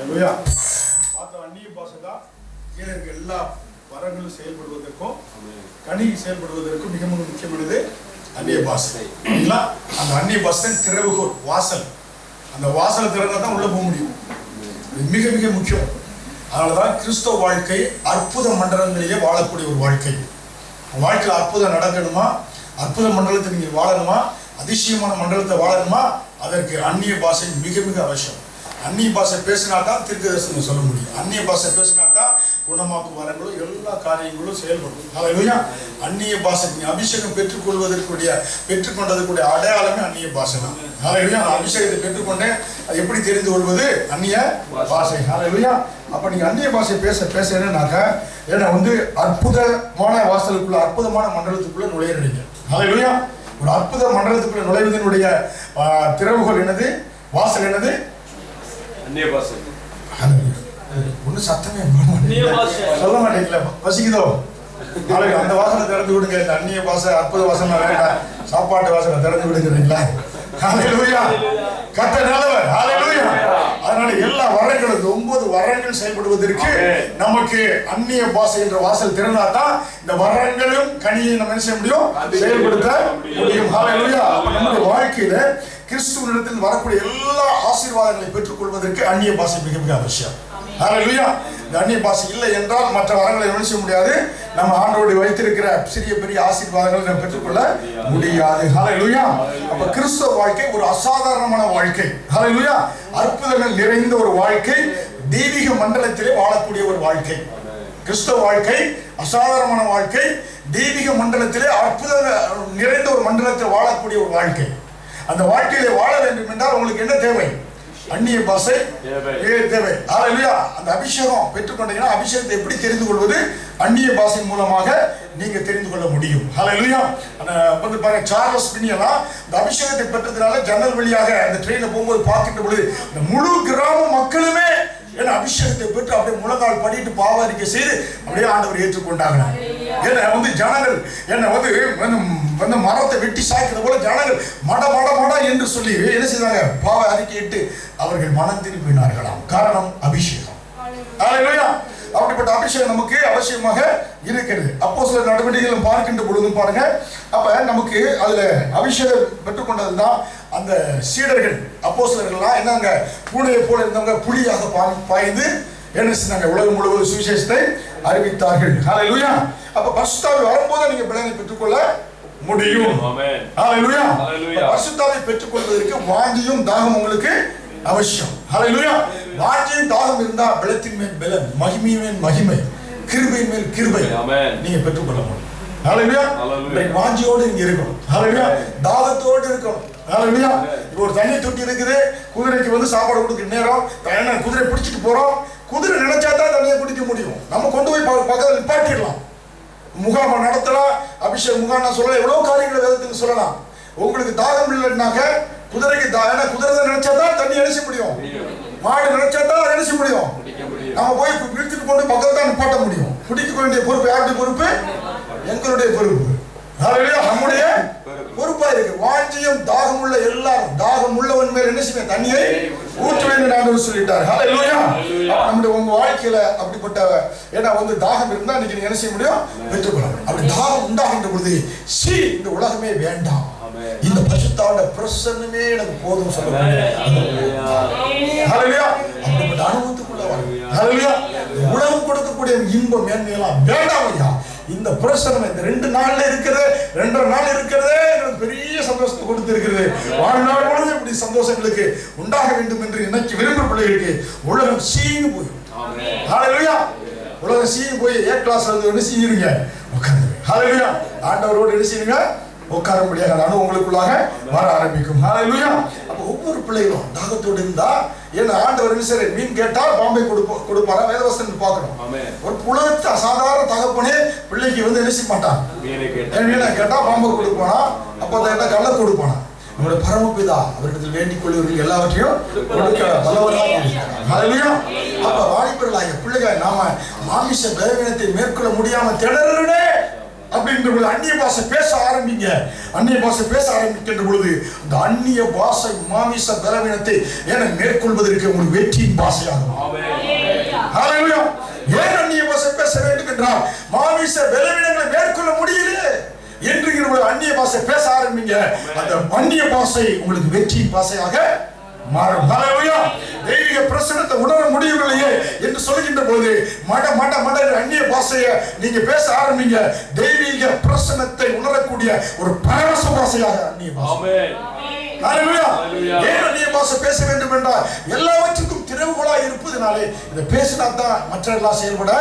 பார்த்தோம் அந்நிய பாஷை தான் கீழே இருக்க எல்லா வரங்களும் செயல்படுவதற்கும் கனி செயல்படுவதற்கும் மிக முக்கியமானது அந்நிய பாஷை. அந்த அந்நிய பாஷை திறவுகோல், வாசல். அந்த வாசலை திறந்தா தான் உள்ள போக முடியும். மிக மிக முக்கியம். அதனாலதான் கிறிஸ்தவ வாழ்க்கை அற்புத மண்டலங்களிலே வாழக்கூடிய ஒரு வாழ்க்கை. வாழ்க்கையில் அற்புதம் நடக்கணுமா, அற்புத மண்டலத்தை நீங்க வாழணுமா, அதிசயமான மண்டலத்தை வாழணுமா, அதற்கு அந்நிய பாஷை மிக மிக அவசியம். அந்நிய பாஷை பேசினா தான் தீர்க்கதரிசனம் சொல்ல முடியும். அந்நிய பாஷை பேசினா தான் குணமாக்கும் வரங்களும் எல்லா காரியங்களும் செயல்படும். ஹல்லேலூயா. அந்நிய பாஷை அபிஷேகம் பெற்றுக்கொண்டதுக்குரிய அடையாளமே அந்நிய பாஷை தான். ஹல்லேலூயா. அபிஷேகத்தை பெற்றுக்கொண்டேன், அது எப்படி தெரிந்து கொள்வது? அந்நிய பாஷை. ஹல்லேலூயா. அப்ப நீங்க அந்நிய பாஷை பேச என்னன்னாக்க, ஏன்னா அற்புதமான வாசலுக்குள்ள, அற்புதமான மண்டலத்துக்குள்ள நுழையிறீங்க. ஹல்லேலூயா. ஒரு அற்புத மண்டலத்துக்குள்ள நுழைவதனுடைய திறவுகோல் என்னது? வாசல் என்னது? ஒண்ணு சத்தமே சொல்ல மாட்டீங்களா? பசிக்குதோ? அந்த வாசனை திறந்து விடுங்க. இந்த அந்நிய பாஷை அற்புத வாசனை வேண்டாம், சாப்பாட்டு வாசனை திறந்து விடுங்கிறீங்களா? ஹல்லேலூயா. கர்த்தர் நல்லவர். ஹல்லேலூயா. அதனால எல்லா வரங்களும் 9 வரங்கள் செயல்படுவதற்கு நமக்கு அந்நிய பாஷை என்ற வாசல் திறந்தாதான் இந்த வரங்களும் கனியை நம்ம என்ன செய்ய முடியும்? செயல்படுத்த முடியும். ஹல்லேலூயா. நம்முடைய வாழ்க்கையில கிறிஸ்துவினிடத்தில் வரக்கூடிய எல்லா ஆசீர்வாதங்களை பெற்றுக் கொள்வதற்கு அந்நிய பாஷை மிக மிக அவசியம். ஹல்லேலூயா. இந்த அந்நிய பாஷை இல்லை என்றால் மற்ற வரங்களை நினைச்ச முடியாது. நம்ம ஆண்டவரை வைத்திருக்கிற சிறிய பெரிய ஆசீர்வாதங்களை நம்ம பெற்றுக்கொள்ள முடியாது. ஹல்லேலூயா. அப்ப கிறிஸ்தவ வாழ்க்கை ஒரு அசாதாரணமான வாழ்க்கை. ஹல்லேலூயா. அற்புதங்கள் நிறைந்த ஒரு வாழ்க்கை, தெய்வீக மண்டலத்திலே வாழக்கூடிய ஒரு வாழ்க்கை. கிறிஸ்தவ வாழ்க்கை அசாதாரணமான வாழ்க்கை, தெய்வீக மண்டலத்திலே அற்புதங்கள் நிறைந்த ஒரு மண்டலத்தில் வாழக்கூடிய ஒரு வாழ்க்கை. அந்த வாழ்க்கையில வாழ வேண்டும் என்றால் உங்களுக்கு என்ன தேவை? அந்நிய பாஷை தேவை. ஹல்லேலூயா. அந்த அபிஷேகம் பெற்றுக்கொண்டீங்கன்னா அபிஷேகத்தை எப்படி தெரிந்து கொள்வது? அந்நிய பாஷை மூலமாக நீங்க தெரிந்து கொள்ள முடியும். ஹல்லேலூயா. பாருங்க, சார்லஸ் பின்னியெல்லாம் இந்த அபிஷேகத்தை பெற்றதுனால ஜன்னல் வழியாக அந்த ட்ரெயின்ல போகும்போது பார்க்கின்ற பொழுது இந்த முழு கிராம மக்களுமே என்ன அபிஷேகத்தை பெற்று அப்படியே முழங்கால் படிட்டு பாவாரிக்கை செய்து அப்படியே ஆண்டவர் ஏற்றுக்கொண்டாங்க. என்ன ஜனங்கள் என்ன மரத்தை வெட்டி சாய்க்கிறது போல ஜனங்கள் மட மட மட என்று சொல்லி என்ன செய்தாங்க? பாவ அறிக்கையிட்டு அவர்கள் மனம் திரும்பினார்களாம். காரணம் அபிஷேகம். ஹல்லேலூயா. அப்படிப்பட்ட அபிஷேகம் நமக்கு அவசியமாக இருக்கிறது. அப்போஸ்தலர் நடவடிக்கைகள் பார்க்கின்ற பொழுதும் பாருங்க, அப்ப நமக்கு அதுல அபிஷேகம் பெற்றுக்கொண்டதுதான் அந்த சீடர்கள் அப்போஸ்தலர்கள்லாம் என்னங்க, பூனையை போல இருந்தவங்க புலியாக பாய்ந்து என்ன செய்தாங்க? உலகம் முழுவதும் சுவிசேஷத்தை அறிவித்தார்கள். ஹல்லேலூயா. அப்ப பரிசுத்தாவி வரும்போது நீங்க பலனை பெற்றுக்கொள்ள முடியும். ஹல்லேலூயா. பரிசுத்தாவை பெற்றுக்கொள்வதற்கு வாஞ்சியும் தாகம் உங்களுக்கு அவசியம். ஹல்லேலூயா. வாஞ்சியும் தாகம் இருந்தா பலத்தின் மேல் பலன், மகிமையின் மேல் மகிமை, கிருபையின் மேல் கிருபை நீங்க பெற்றுக்கொள்ள முடியும். ஹல்லேலூயா. வாஞ்சியோடு நீங்க இருக்கணும். ஹல்லேலூயா. தாகத்தோடு இருக்கணும். ஹல்லேலூயா. இப்போ ஒரு தண்ணி தொட்டி இருக்குது, குதிரைக்கு சாப்பாடு கொடுக்குற நேரம் குதிரை பிடிச்சிட்டு போறோம். குதிரை நினைச்சா தான் தண்ணியை குடிக்க முடியும். நம்ம கொண்டு போய் பக்கத்தில் நிப்பாட்டிடலாம், முகாம் நடத்தலாம், அபிஷேக முகாம் சொல்லலாம், எவ்வளவு காரியங்களை வேதத்துக்கு சொல்லலாம். உங்களுக்கு தாகம் இல்லைன்னாக்க குதிரைக்கு குதிரை நினைச்சா தான் தண்ணி நினைச்ச முடியும், மாடு நினைச்சா தான் நினைச்ச முடியும். நம்ம போய் பிடிச்சிட்டு கொண்டு பக்கத்தில் தான் நிப்பாட்ட முடியும். பிடிக்க வேண்டிய பொறுப்பு யாருடைய பொறுப்பு? எங்களுடைய பொறுப்பு. நம்முடைய பொறுப்பா இருக்கு. வாஞ்சியும் தாகம் உள்ள எல்லாரும், தாகம் உள்ளவன் மேல் என்ன செய்ய தண்ணியை ஊற்றுவேன் ஆண்டவர் சொல்லிட்டார். ஹல்லேலூயா. நம்முடைய உங்க வாழ்க்கையில அப்படிப்பட்ட தாகம் இருந்தா இன்னைக்கு நீங்க என்ன செய்ய முடியும்? பெற்றுக்கொள்ள முடியும். அப்படி தாகம் உண்டாகின்ற பொழுது இந்த உலகமே வேண்டாம், இந்த பரிசுத்தாவின் பிரசன்னமே எனக்கு போதும் சொல்ல அப்படிப்பட்ட அனுபவத்துக்குள்ள வரும். ஹல்லேலூயா. உலகம் கொடுக்கக்கூடிய இன்பம் மேன்மையெல்லாம் வேண்டாம் ஐயா. இந்த பிரசனம் இந்த 2 நாள்ல இருக்கிறது, 2.5 நாள் இருக்கிறதே எங்களுக்கு பெரிய சந்தோஷத்தை கொடுத்து இருக்கிறது. வாழ்நாள் முழுவதும் இப்படி சந்தோஷங்களுக்கு உண்டாக வேண்டும் என்று நினைச்சு விரும்புகிற பிள்ளைகளுக்கு உலகம் சீனு போய், ஹல்லேலூயா, உலகம் சீனு போய் ஏ கிளாஸ் என்ன செய்யுங்க? உட்காந்து. ஹல்லேலூயா. ஆண்டவரோடு என்ன செய்யுங்க? உட்கார முடியாத அனுபவம் உங்களுக்குள்ளாக வர ஆரம்பிக்கும். ஹல்லேலூயா. அப்ப ஒவ்வொரு பிள்ளைகளும் தாகத்தோடு இருந்தா, ஏன்னா ஆண்டவர் சரி மீன் கேட்டால் பாம்பை கொடுப்பாரா? வேதவசனம் பார்க்கணும். ஒரு உலகத்து அசாதாரண தகப்பனே பிள்ளைக்கு என்ன செய்ய மாட்டான்? மீனை கேட்டா பாம்பை கொடுப்பானா? அப்ப என்ன கள்ள கொடுப்பானா? நம்முடைய பரமபிதா அவரிடத்தில் வேண்டிக் கொள்வர்கள் எல்லாவற்றையும் கொடுக்க வல்லவராக இருக்கிறார். ஹல்லேலூயா. அப்ப வாலிபர்களாகிய பிள்ளைகள் நாம மாமிச பலவீனத்தை மேற்கொள்ள முடியாம திணறனே அப்படின்ற பொழுது அந்நிய பாஷை பேச ஆரம்பிங்க. அந்நிய பாஷை பேச ஆரம்பிக்கின்ற பொழுது அந்த அந்நிய பாஷை மாமிச பலவீனத்தை மேற்கொள்வதற்கு ஒரு வெற்றியின் பாஷையாகும். ஹல்லேலூயா. ஏன் அந்நிய பாஷை பேச வேண்டும் என்றால் மாமிச பலவீனங்களை மேற்கொள்ள முடியல என்று அந்நிய பாஷை பேச ஆரம்பிங்க. அந்த அந்நிய பாஷை உங்களுக்கு வெற்றியின் பாஷையாக மாறும். ஹல்லேலூயா. தெய்வீக பிரசன்னத்தை உணர முடியவில்லையே என்று சொல்கின்ற போது மட மட மட அந்நிய பாஷையை நீங்க பேச ஆரம்பிங்க. தெய்வீக பிரசன்னத்தை உணரக்கூடிய ஒரு பரவச பாஷையாக அந்நிய பாஷை. ஹல்லேலூயா. ஏன் அந்நிய பாஷை பேச வேண்டும் என்றால் எல்லாவற்றுக்கும் திறவுகோலாய் இருப்பதனாலே இதை பேசினா தான் மற்ற எல்லாம் செயல்பட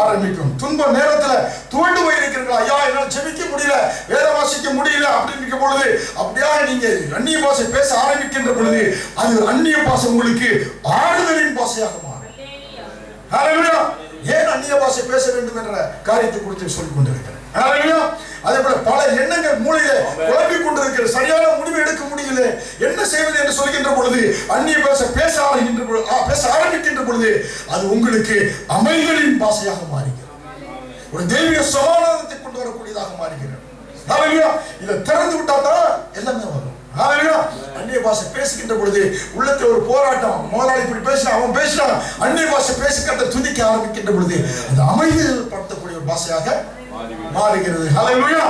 ஆரம்பிக்கும். துன்ப நேரத்துல துவண்டு போயிருக்கிறீங்களா, ஐயா என்னால் ஜெபிக்க முடியல, வேத வாசிக்க முடியல அப்படின்னு பொழுது அப்படியா நீங்க அந்நிய பாஷை பேச ஆரம்பிக்கின்ற பொழுது அது அந்நிய பாஷை உங்களுக்கு ஆறுதலின் பாஷையாக மாறும். ஹல்லேலூயா. ஏன் அந்நிய பாஷை பேச வேண்டும் என்ற காரியத்தை குறித்து சொல்லிக் கொண்டிருக்கிறேன். ஹல்லேலூயா. அதே போல பல எண்ணங்கள் மூளையில குழம்பிக் கொண்டிருக்கிற, சரியான முடிவு எடுக்க முடியல, என்ன செய்வது என்று சொல்கின்ற பொழுது அந்நிய பாஷை பேச ஆரம்பிக்கின்ற பொழுது அது உங்களுக்கு அமைதியின் பாஷையாக மாறுகிறது. ஒரு தெய்வீக சமாதானத்தை கொண்டு வரக்கூடியதாக மாறுகிறது. ஹல்லேலூயா. இதை திறந்து விட்டா தான் எல்லாமே வரும். ஹல்லேலூயா. அந்நிய பாஷை பேசுகின்ற பொழுது உள்ளத்தில் ஒரு போராட்டம். முதலாளி இப்படி பேசினா, அவன் பேசினா, அந்நிய பாஷை பேசி கத்த துதிக்க ஆரம்பிக்கின்ற பொழுது அந்த அமைதியில் படுத்தக்கூடிய ஒரு பாஷையாக மாறுகிறது. ஹல்லேலூயா.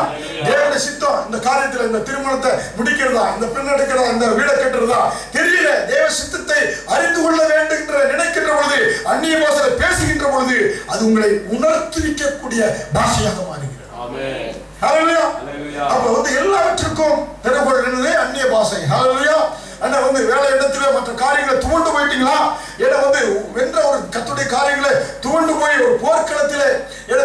தேவனுடைய சித்தம் இந்த காரியத்துல இந்த திருமணத்தை முடிக்கிறதா, இந்த பெண் எடுக்கிறதா, இந்த வீடை கட்டுறதா தெரியல. தேவ சித்தத்தை அறிந்து கொள்ள வேண்டும் என்று நினைக்கின்ற பொழுது அந்நிய பாஷையில பேசுகின்ற பொழுது அது உங்களை உணர்த்துவிக்கக்கூடிய பாஷையாக மாறுகிறது. ஆமென். ஹல்லேலூயா. அப்ப எல்லாவற்றுக்கும் திறவுகோல் அந்நிய பாஷை. ஹல்லேலூயா. வேலை இடத்துல மற்ற காரியங்களை துவண்டு போயிட்டீங்களா, வென்ற ஒரு கர்த்தருடைய காரியங்களை துவண்டு போய் ஒரு போர்க்களத்திலே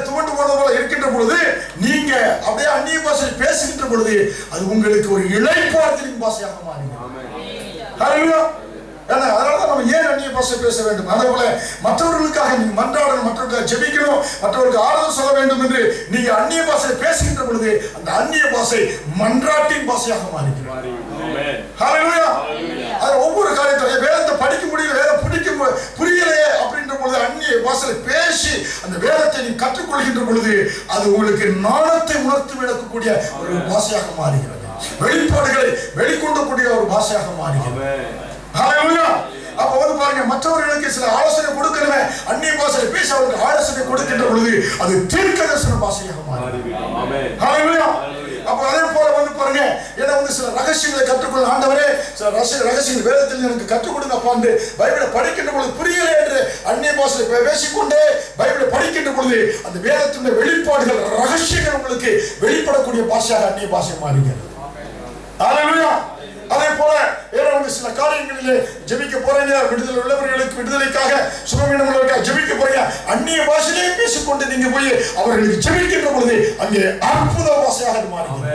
துவண்டு போனது போல இருக்கின்ற பொழுது நீங்க அப்படியே அந்நிய பாஷையில் பேசுகின்ற பொழுது அது உங்களுக்கு ஒரு இளைப்பாறுதலின் பாஷையாக மாறுகிறது. ஹல்லேலூயா. அதனாலதான் நம்ம ஏன் அந்நிய பாஷை பேச வேண்டும். அதே போல மற்றவர்களுக்காக நீங்க மன்றாடணும், மற்றவர்களுக்காக ஜெபிக்கணும், மற்றவர்களுக்கு ஆறுதல் சொல்ல வேண்டும் என்று நீங்க அந்நிய பாஷையை பேசுகின்ற பொழுது அந்த அந்நிய பாஷை மன்றாட்டின் பாஷையாக மாறுகிறது. ஹல்லேலூயா. அது ஒவ்வொரு காரியத்தையும் வேதத்தை படிக்க முடியல, வேதம் புரியலையே அப்படின்ற பொழுது அந்நிய பாஷையில பேசி அந்த வேதத்தை நீ கற்றுக்கொள்கின்ற பொழுது அது உங்களுக்கு நாணத்தை உணர்த்து விடக்கூடிய ஒரு பாஷையாக மாறுகிறது. வெளிப்பாடுகளை வெளிக்கொண்டக்கூடிய ஒரு பாஷையாக மாறுகிறது. ஹல்லேலூயா. அப்ப பாருங்க, மற்றவர்களுக்கு சில ஆலோசனை கொடுக்கிறவ அந்நிய பாஷையில பேசி அவருக்கு ஆலோசனை கொடுக்கின்ற பொழுது அது தீர்க்கதரிசன பாஷையாக மாறுகிறது. ஹல்லேலூயா. அப்ப அதே போல பாருங்க, சில ரகசியங்களை கற்றுக்கொள்ள ஆண்டவரே சில ரகசியங்கள் வேதத்தில் எனக்கு கற்றுக் கொடுங்கப்பா என்று பைபிளை படிக்கின்ற பொழுது புரியல என்று அந்நிய பாஷையில பேசிக்கொண்டே பைபிளை படிக்கின்ற பொழுது அந்த வேதத்தினுடைய வெளிப்பாடுகள் ரகசியங்கள் உங்களுக்கு வெளிப்படக்கூடிய பாஷையாக அந்நிய பாஷை மாறுகிறது. ஹல்லேலூயா. அதே போல சில காரியங்களிலே ஜெபிக்க போறீங்க, விடுதலை உள்ளவர்களுக்கு விடுதலைக்காக, சுகவீனங்களுக்காக ஜெபிக்க போறீங்க, அந்நிய பாஷையிலே பேசிக்கொண்டு நீங்க போய் அவர்களுக்கு ஜெபிக்கின்ற பொழுது அங்கே அற்புத பாஷையாக மாறுகிறது.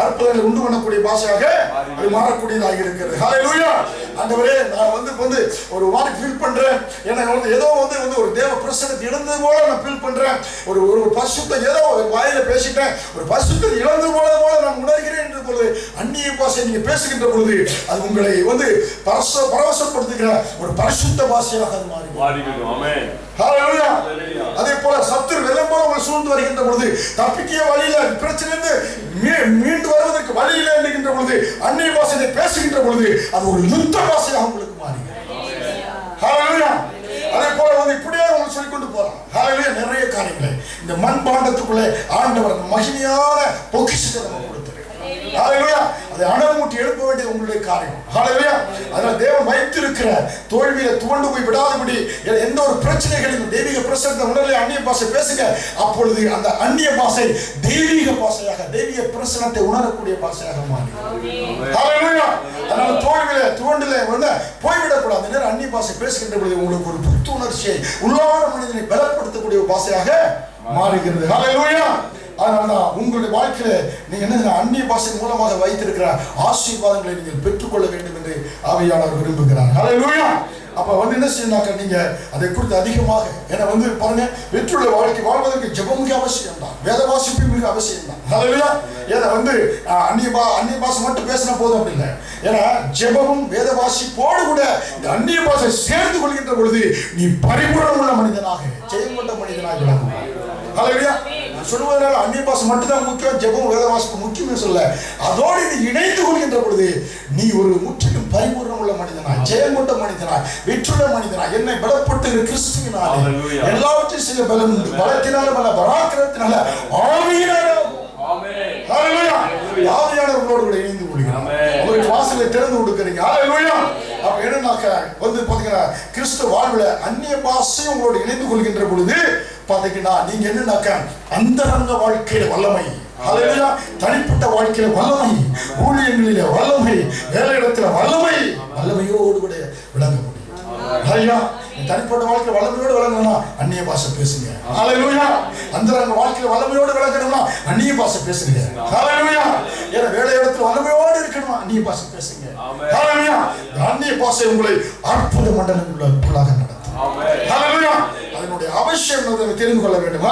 அற்புதங்களை உண்டு பண்ணக்கூடிய பாஷையாக அது மாறக்கூடியதாக இருக்கிறது. ஹல்லேலூயா. ஆண்டவரே நான் ஒரு வாரி ஃபீல் பண்றேன், எனக்கு ஏதோ ஒரு தேவ பிரசன்னத்தை இழந்தது போல நான் ஃபீல் பண்றேன், ஒரு பரிசுத்த ஏதோ வாயில பேசிட்டேன், ஒரு பரிசுத்தத்தை இழந்தது போல நான் உணர்கிறேன் என்று பொழுது அந்நிய பாஷை நீங்க பேசுகின்ற பொழுது அது உங்களை பரவசப்படுத்துகிற ஒரு பரிசுத்த பாஷையாக அது மாறுகிறது. ஆமென். ஹல்லேலூயா. அதே போல சத்துரு வெள்ளம் போல உங்களை சூழ்ந்து வருகின்ற பொழுது தப்பிக்க வழியில பிரச்சனை மீண்டு வருவதற்கு வழியில என்கின்ற பொழுது அந்நிய பாஷையை பேசுகின்ற பொழுது அது ஒரு யுத்த பாஷையாக உங்களுக்கு மாறுகிறது. ஹல்லேலூயா. அதே போல இப்படியே உங்களுக்கு சொல்லிக் கொண்டு போறான். ஹல்லேலூயா. நிறைய காரியங்களை இந்த மண் பாண்டத்துக்குள்ளே ஆண்டவர் மகிமையான பொக்கிஷத்தை நமக்கு கொடுத்தார். ஹல்லேலூயா. அதை அனல்மூட்டி எழுப்ப வேண்டியது உங்களுடைய காரியம். ஹல்லேலூயா. அதனால தேவன் வைத்திருக்கிற தோல்வியில துவண்டு போய் விடாதபடி எந்த ஒரு பிரச்சனைகளிலும் தெய்வீக பிரசன்னத்தை உணர்ல அந்நிய பாஷை பேசுங்க. அப்பொழுது அந்த அந்நிய பாஷை தெய்வீக பாஷையாக, தெய்வீக பிரசன்னத்தை உணரக்கூடிய பாஷையாக மாறும். ஹல்லேலூயா. அதனால தோல்வியில துவண்டுல போய்விடக்கூடாது. நேரம் அந்நிய பாஷை பேசுகின்ற பொழுது உங்களுக்கு ஒரு புத்துணர்ச்சியை உள்ளான மனிதனை பலப்படுத்தக்கூடிய பாஷையாக மாறுகிறது. ஹல்லேலூயா. அதனாலதான் உங்களுடைய வாழ்க்கையில நீங்க அந்நிய பாஷை மூலமாக வைத்திருக்கிற ஆசீர்வாதங்களை நீங்கள் பெற்றுக்கொள்ள வேண்டும் என்று ஆவியானவர் விரும்புகிறார். ஹல்லேலூயா. அப்ப என்ன செய்யணும், நீங்க அதை குறித்து அதிகமாக பாருங்க, வெற்றியுள்ள வாழ்க்கை வாழ்வதற்கு ஜெபம் மிக அவசியம் தான், வேத வாசிப்பு மிக அவசியம் தான். ஹல்லேலூயா. அந்நிய பாஷை மட்டும் பேசினா போதும் அப்படி இல்லை. ஏன்னா ஜெபமும் வேத வாசிப்போடு கூட இந்த அந்நிய பாஷை சேர்ந்து கொள்கின்ற பொழுது நீ பரிபூரண உள்ள மனிதனாக, ஜெயம் கொண்ட மனிதனாக விளங்குவாய். ஹல்லேலூயா. சொல்லுவதனால அந்நிய பாஷை மட்டும்தான் முக்கியம், ஜெபம் வேத வாசிப்பு முக்கியமே சொல்ல. அதோடு இது இணைந்து கொள்கின்ற பொழுது நீ ஒரு முற்றிலும் பரிபூர்ணம் உள்ள மனிதனா, ஜெயம் கொண்ட மனிதனா, வெற்றுள்ள மனிதனா, என்னை பலப்பட்டு கிறிஸ்துவினாலே எல்லாவற்றையும் செய்ய பலன் உண்டு, பலத்தினால பல பராக்கிரத்தினால ஆவியினால ஆவியானவர்களோடு கூட இணைந்து கொள்கிறோம். அவருக்கு வாசலை திறந்து கொடுக்குறீங்க. அப்ப என்னன்னாக்க வந்து பாத்தீங்கன்னா கிறிஸ்துவ வாழ்வுல அந்நிய பாஷை உங்களோடு இணைந்து கொள்கின்ற பொழுது பாத்தீங்கன்னா நீங்க என்னன்னாக்க அந்தரங்க வாழ்க்கையில வல்லமை, தனிப்பட்ட வாழ்க்கையில வல்லமை, ஊழியங்களில வல்லமை, வேலையிடத்துல வல்லமை, வல்லமையோடு கூட விளங்க முடியும். தனிப்பட்ட வாழ்க்கை வல்லமையோடு விளங்கணும்னா அந்நிய பாஷை பேசுங்க. அந்தரங்க வாழ்க்கையில வல்லமையோடு விளங்கணும்னா அந்நிய பாஷை பேசுங்க. ஏன்னா வேலை இடத்துல வல்லமையோடு இருக்கணுமா அந்நிய பாஷை பேசுங்க. அந்நிய பாஷை உங்களை அற்புத மண்டலங்களுக்குள்ளாக நடத்தும். அதனுடைய அவசியம் தெரிந்து கொள்ள வேண்டும்.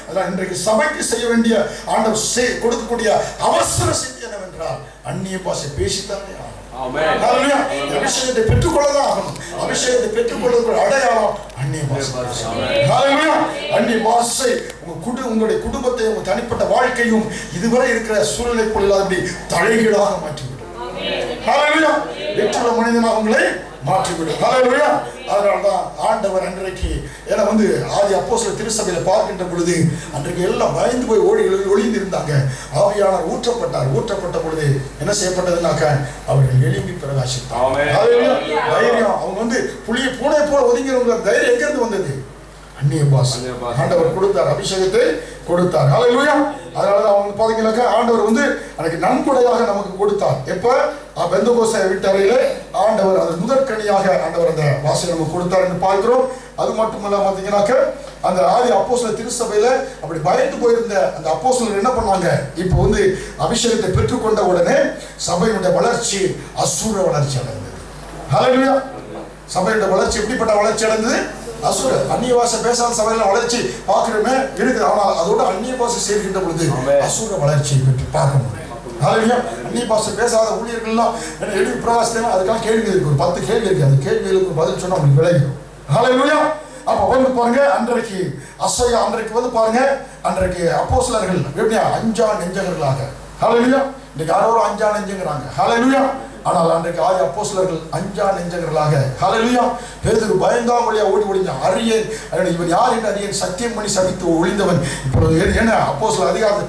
அதான் இன்றைக்கு சபைக்கு செய்ய வேண்டிய ஆண்டவர் கொடுக்கக்கூடிய அவசர செய்தி என்னவென்றால் அந்நிய பாஷை பேசித்தானே ஆகும். அபிஷேகத்தை பெற்றுக்கொள்ளதான் ஆகணும். அபிஷேகத்தை பெற்றுக்கொள்வதற்கு அடையாளம் அந்நிய பாஷை. அந்நிய பாஷை உங்களுடைய குடும்பத்தை, உங்க தனிப்பட்ட வாழ்க்கையும் இதுவரை இருக்கிற சூழ்நிலைக்குள்ளாக தலைகீழாக மாற்றிவிடும். வெற்றுள்ள மனிதனாக உங்களை மாற்றிவிடும். அதனால்தான் ஆண்டவர் அன்றைக்கு ஏன்னா வந்து ஆதி அப்போஸ்தலர் திருச்சபையில பார்க்கின்ற பொழுது அன்றைக்கு எல்லாம் பயந்து போய் ஒளிந்து இருந்தாங்க. ஆவியானவர் ஊற்றப்பட்ட பொழுது என்ன செய்யப்பட்டதுனாக்க அவர்கள் எழும்பி பிரகாசித்தார். தைரியம் அவங்க வந்து பூனை போல ஒதுங்கிறவங்க தைரியம் எங்க இருந்து வந்தது? அந்நிய பாஷை ஆண்டவர் கொடுத்தார், அபிஷேகத்தை கொடுத்தார். அதனாலதான் அவங்க பாத்தீங்கன்னாக்கா ஆண்டவர் வந்து அன்னைக்கு நன்கொடையாக நமக்கு கொடுத்தார். எப்ப பெந்தகோஸ்தே வீட்டறையிலே ஆண்டவர் அது முதற்கனியாக ஆண்டவர் அந்த வாசை நமக்கு கொடுத்தார் என்று பார்க்கிறோம். அது மட்டுமல்ல பாத்தீங்கன்னாக்க அந்த ஆதி அப்போஸ்தலர் திருச்சபையில அப்படி பயந்து போயிருந்த அந்த அப்போஸ்தலர் என்ன பண்ணாங்க? இப்போ வந்து அபிஷேகத்தை பெற்றுக்கொண்ட உடனே சபையினுடைய வளர்ச்சி அசுர வளர்ச்சி அடைந்தது. ஹல்லேலூயா! சபையுடைய வளர்ச்சி எப்படிப்பட்ட வளர்ச்சி அடைந்தது? அசுர அந்நிய பாஷை பேசாத சபையில வளர்ச்சி பார்க்கிறோமே இருக்குது. ஆனால் அதோட அந்நிய பாஷை சேர்க்கின்ற பொழுது அசுர வளர்ச்சியை பெற்று பார்க்க முடியும். அந்நிய பாஷை பேசாத ஊழியர்கள்லாம் எழுதி பிரகாசம் அதுக்கெல்லாம் கேள்வி இருக்கு. ஒரு 10 கேள்வி இருக்கு. அந்த கேள்விகளுக்கு பதில் சொன்னா உங்களுக்கு விளையும். ஹல்லேலூயா! அப்ப வந்து பாருங்க அன்றைக்கு அன்றைக்கு வந்து பாருங்க அன்றைக்கு அப்போஸ்தலர்கள் எப்படியா அஞ்சா நெஞ்சங்களாக. ஹல்லேலூயா! இன்னைக்கு யாரோ அஞ்சா நெஞ்சங்கிறாங்க. ஹல்லேலூயா! ஆனால் அன்றைக்கு ஆதி அப்போஸ்தலர்கள் அஞ்சா நெஞ்சங்களாக. ஹல்லேலூயா! பேதுரு பயந்தாமொழியா ஓடி ஒளிந்தான். அறியேன் இவன் யார் என்று அறியேன், சத்தியம் பண்ணி சபித்து ஒளிந்தவன். இப்போ என்ன அப்போஸ்தலர் அதிகாரத்தை